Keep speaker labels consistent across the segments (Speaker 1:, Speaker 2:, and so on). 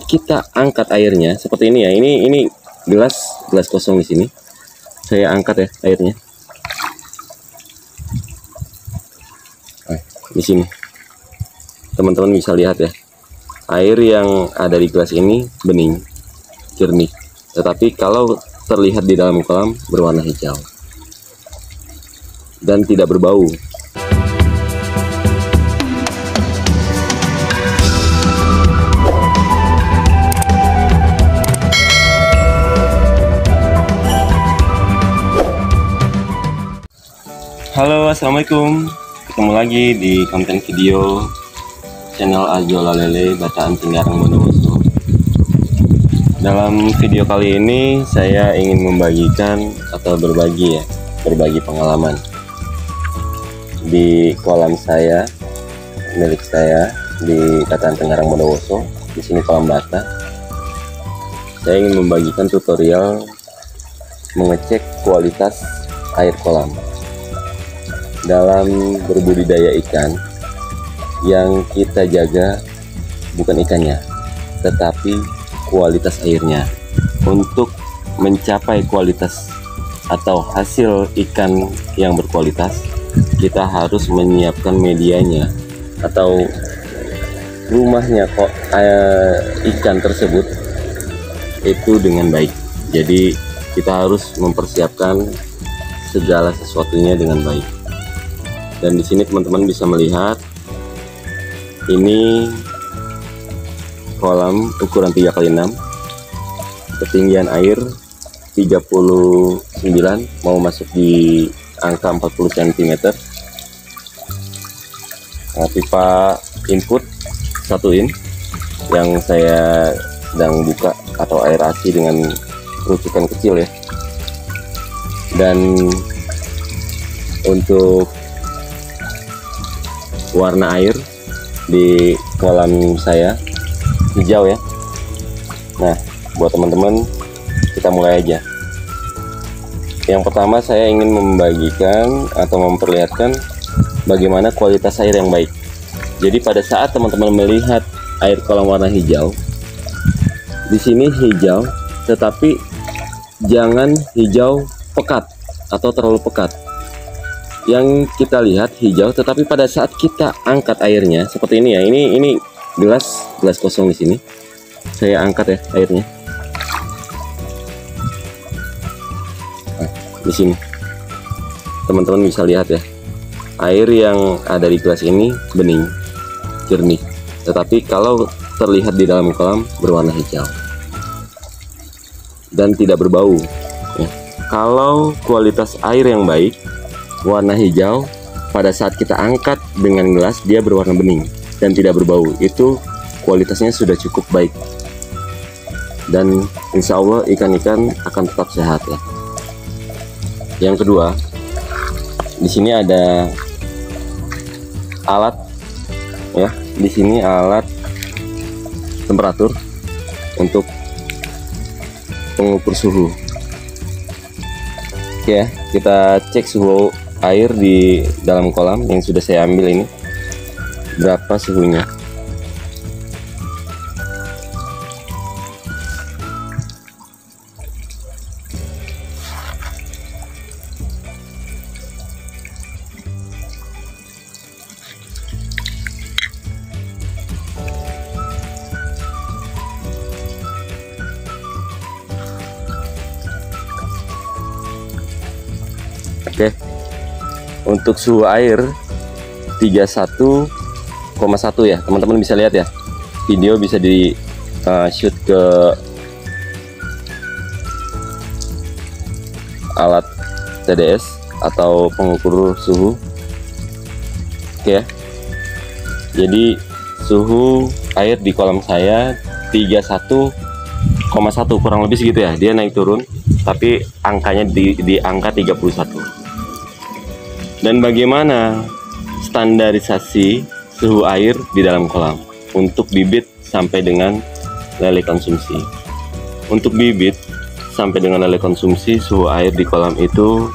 Speaker 1: kita angkat airnya seperti ini ya. Ini gelas kosong di sini. Saya angkat ya airnya. Nah, di sini teman-teman bisa lihat ya, air yang ada di gelas ini bening, jernih. Tetapi kalau terlihat di dalam kolam berwarna hijau dan tidak berbau. Halo, assalamualaikum. Ketemu lagi di konten video channel Ajola Lele Bataan Tinggarang Bondowoso. Dalam video kali ini saya ingin membagikan atau berbagi pengalaman di kolam saya, milik saya di Bataan Tinggarang Bondowoso. Di sini kolam bata. Saya ingin membagikan tutorial mengecek kualitas air kolam dalam berbudidaya ikan. Yang kita jaga bukan ikannya, tetapi kualitas airnya. Untuk mencapai kualitas atau hasil ikan yang berkualitas, kita harus menyiapkan medianya atau rumahnya kok ikan tersebut itu dengan baik. Jadi kita harus mempersiapkan segala sesuatunya dengan baik. Dan di sini teman-teman bisa melihat ini kolam ukuran 3x6, ketinggian air 39, mau masuk di angka 40 cm. Nah, pipa input 1 in yang saya sedang buka atau aerasi dengan kerucukan kecil ya. Dan untuk warna air di kolam saya hijau ya. Nah, buat teman-teman kita mulai aja. Yang pertama saya ingin membagikan atau memperlihatkan bagaimana kualitas air yang baik. Jadi pada saat teman-teman melihat air kolam warna hijau, di sini hijau, tetapi jangan hijau pekat atau terlalu pekat. Yang kita lihat hijau, tetapi pada saat kita angkat airnya seperti ini ya. Ini gelas kosong di sini. Saya angkat ya airnya. Nah, di sini teman-teman bisa lihat ya, air yang ada di gelas ini bening, jernih. Tetapi kalau terlihat di dalam kolam berwarna hijau dan tidak berbau ya. Kalau kualitas air yang baik, warna hijau, pada saat kita angkat dengan gelas dia berwarna bening dan tidak berbau, itu kualitasnya sudah cukup baik. Dan insya Allah ikan-ikan akan tetap sehat ya. Yang kedua, di sini ada alat ya. Di sini alat temperatur untuk pengukur suhu. Oke ya, kita cek suhu air di dalam kolam yang sudah saya ambil ini, berapa suhunya. Oke, untuk suhu air 31,1 ya, teman-teman bisa lihat ya. Video bisa di shoot ke alat TDS atau pengukur suhu. Oke ya. Jadi suhu air di kolam saya 31,1, kurang lebih segitu ya. Dia naik turun, tapi angkanya di angka 31. Dan bagaimana standarisasi suhu air di dalam kolam untuk bibit sampai dengan lele konsumsi. Untuk bibit sampai dengan lele konsumsi, suhu air di kolam itu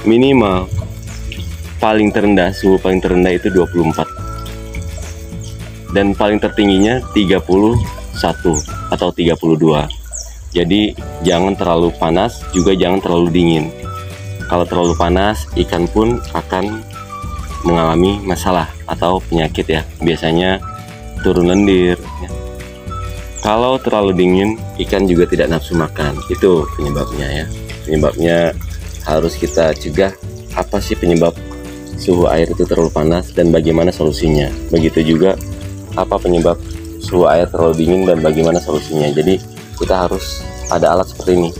Speaker 1: minimal paling terendah, suhu paling terendah itu 24 dan paling tertingginya 39 atau 32. Jadi jangan terlalu panas, juga jangan terlalu dingin. Kalau terlalu panas, ikan pun akan mengalami masalah atau penyakit ya. Biasanya turun lendir ya. Kalau terlalu dingin, ikan juga tidak nafsu makan. Itu penyebabnya ya. Penyebabnya harus kita cegah. Apa sih penyebab suhu air itu terlalu panas dan bagaimana solusinya? Begitu juga apa penyebab suhu air terlalu dingin dan bagaimana solusinya. Jadi kita harus ada alat seperti ini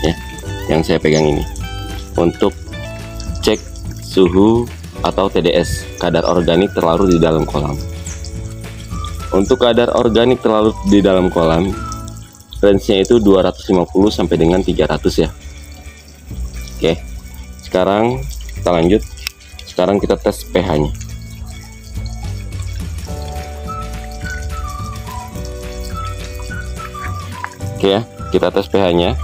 Speaker 1: ya, yang saya pegang ini, untuk cek suhu atau TDS, kadar organik terlarut di dalam kolam. Untuk kadar organik terlarut di dalam kolam, range-nya itu 250 sampai dengan 300 ya. Oke, sekarang kita lanjut. Sekarang kita tes pH-nya. Oke ya, kita tes pH-nya.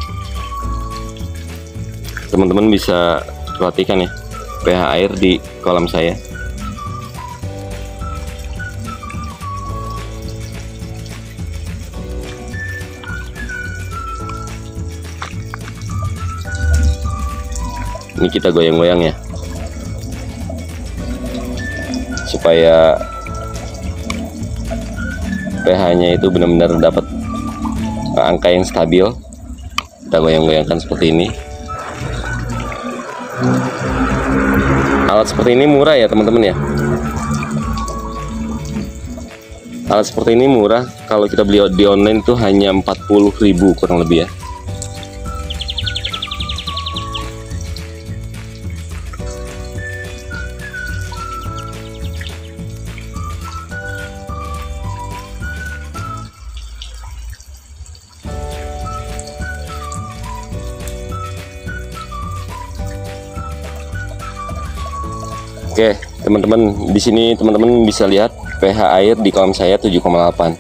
Speaker 1: Teman-teman bisa perhatikan ya, pH air di kolam saya. Ini kita goyang-goyang ya, supaya pH-nya itu benar-benar dapat angka yang stabil. Kita goyang-goyangkan seperti ini. Alat seperti ini murah ya teman-teman ya. Alat seperti ini murah, kalau kita beli di online itu hanya 40.000 kurang lebih ya. Oke, teman-teman, di sini teman-teman bisa lihat pH air di kolam saya 7,8.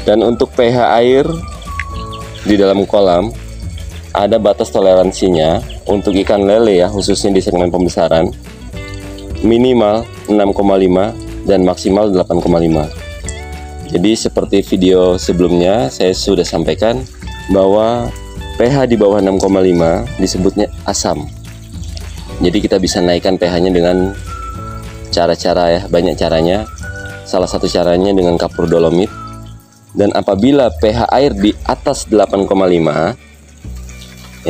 Speaker 1: Dan untuk pH air di dalam kolam ada batas toleransinya untuk ikan lele ya, khususnya di segmen pembesaran, minimal 6,5 dan maksimal 8,5. Jadi seperti video sebelumnya saya sudah sampaikan bahwa pH di bawah 6,5 disebutnya asam. Jadi kita bisa naikkan pH-nya dengan cara-cara ya, banyak caranya. Salah satu caranya dengan kapur dolomit. Dan apabila pH air di atas 8,5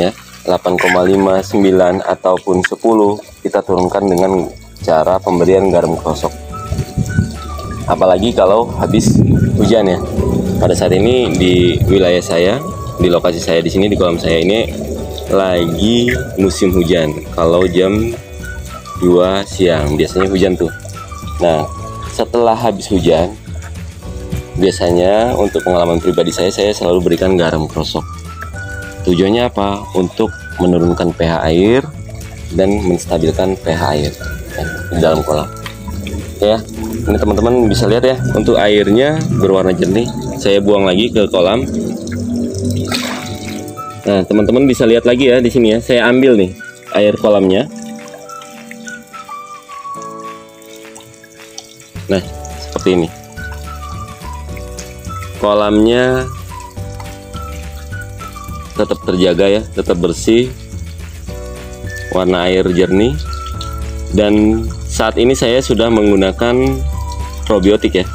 Speaker 1: ya, 8,5, 9 ataupun 10, kita turunkan dengan cara pemberian garam krosok. Apalagi kalau habis hujan ya. Pada saat ini di wilayah saya, di lokasi saya di sini, di kolam saya ini lagi musim hujan. Kalau jam 2 siang biasanya hujan tuh. Nah, setelah habis hujan, biasanya untuk pengalaman pribadi saya selalu berikan garam krosok. Tujuannya apa? Untuk menurunkan pH air dan menstabilkan pH air di dalam kolam. Ya, ini teman-teman bisa lihat ya, untuk airnya berwarna jernih. Saya buang lagi ke kolam. Nah, teman-teman bisa lihat lagi ya di sini ya. Saya ambil nih air kolamnya. Nah, seperti ini. Kolamnya tetap terjaga ya, tetap bersih. Warna air jernih. Dan saat ini saya sudah menggunakan probiotik ya.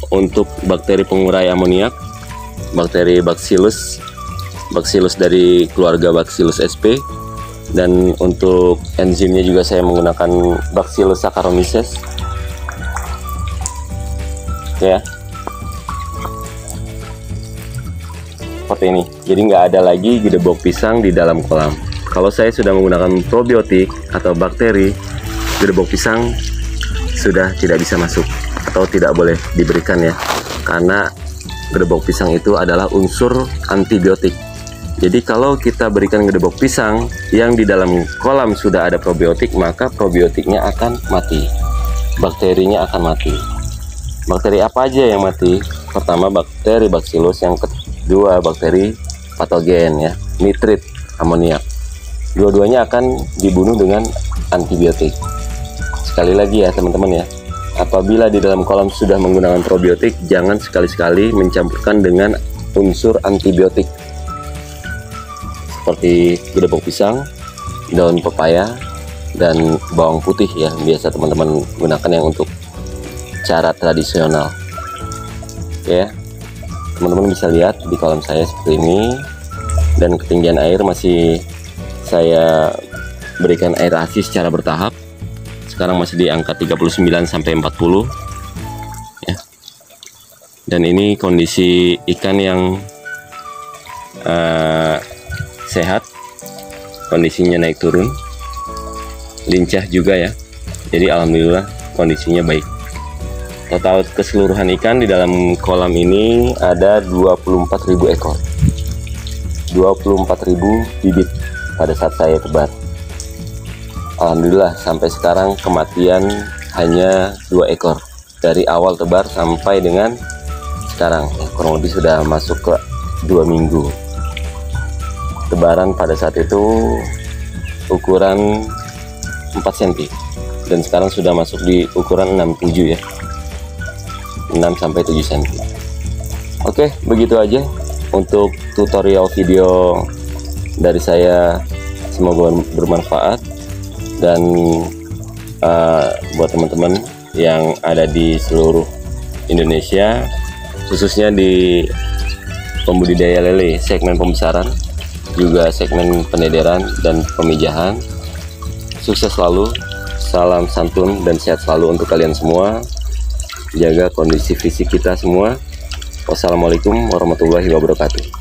Speaker 1: Untuk bakteri pengurai amoniak, bakteri Bacillus dari keluarga Bacillus sp, dan untuk enzimnya juga saya menggunakan Bacillus saccharomyces ya, seperti ini. Jadi nggak ada lagi gedebok pisang di dalam kolam. Kalau saya sudah menggunakan probiotik atau bakteri, gedebok pisang sudah tidak bisa masuk atau tidak boleh diberikan ya, karena gedebok pisang itu adalah unsur antibiotik. Jadi kalau kita berikan gedebok pisang yang di dalam kolam sudah ada probiotik, maka probiotiknya akan mati, bakterinya akan mati. Bakteri apa aja yang mati? Pertama bakteri Bacillus, yang kedua bakteri patogen ya, nitrit amoniak. Dua-duanya akan dibunuh dengan antibiotik. Sekali lagi ya teman-teman ya, apabila di dalam kolam sudah menggunakan probiotik, jangan sekali-sekali mencampurkan dengan unsur antibiotik seperti gedebok pisang, daun pepaya, dan bawang putih ya. Biasa teman-teman gunakan yang untuk cara tradisional. Oke ya, teman-teman bisa lihat di kolam saya seperti ini, dan ketinggian air masih saya berikan air ASI secara bertahap. Sekarang masih di angka 39 sampai 40 ya. Dan ini kondisi ikan yang sehat, kondisinya naik turun, lincah juga ya. Jadi alhamdulillah kondisinya baik. Total keseluruhan ikan di dalam kolam ini ada 24.000 ekor, 24.000 bibit pada saat saya tebar. Alhamdulillah sampai sekarang kematian hanya 2 ekor dari awal tebar sampai dengan sekarang ya, kurang lebih sudah masuk ke 2 minggu. Tebaran pada saat itu ukuran 4 cm dan sekarang sudah masuk di ukuran 6-7 ya, 6-7 cm. Oke, begitu aja untuk tutorial video dari saya, semoga bermanfaat. Dan buat teman-teman yang ada di seluruh Indonesia, khususnya di pembudidaya lele, segmen pembesaran, juga segmen penederan dan pemijahan, sukses selalu, salam santun dan sehat selalu untuk kalian semua. Jaga kondisi fisik kita semua. Wassalamualaikum warahmatullahi wabarakatuh.